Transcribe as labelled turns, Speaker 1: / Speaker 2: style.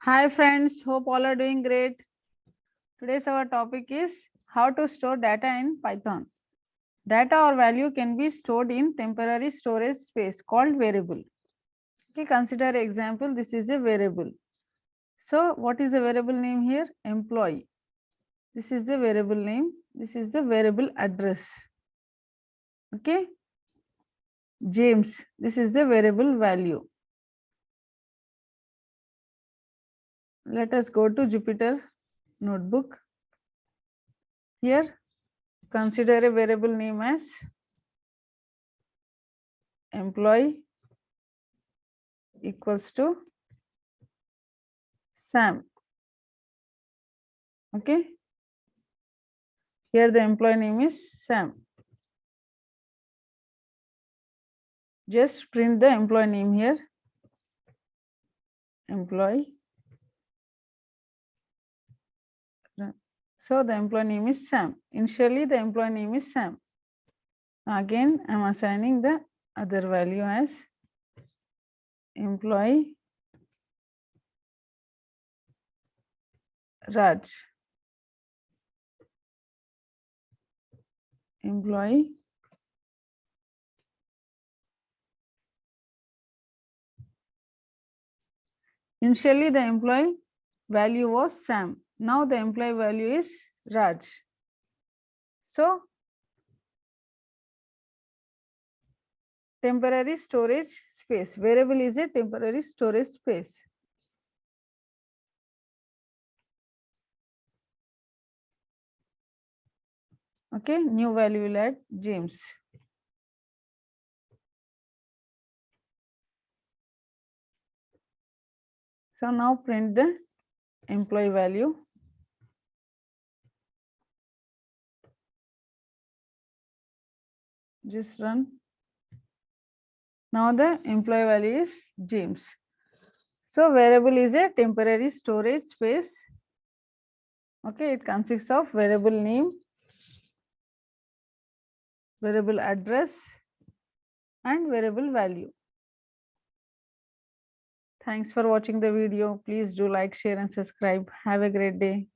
Speaker 1: Hi friends, hope all are doing great. Today's our topic is how to store data in Python. Data or value can be stored in temporary storage space called variable. Okay, consider example, this is a variable. So what is the variable name here? Employee. This is the variable name. This is the variable address. Okay. James. This is the variable value. Let us go to Jupyter Notebook. Here, consider a variable name as employee equals to Sam. Okay. Here the employee name is Sam. Just print the employee name here. Employee. So the employee name is Sam. Initially the employee name is Sam. Again I am assigning the other value as employee Raj. Employee initially the employee value was Sam. Now the employee value is Raj. So temporary storage space. Variable is a temporary storage space. Okay, new value will add James. So now print the employee value. Just run. Now the employee value is James. So variable is a temporary storage space. Okay, it consists of variable name, variable address, and variable value. Thanks for watching the video. Please do like, share, and subscribe. Have a great day.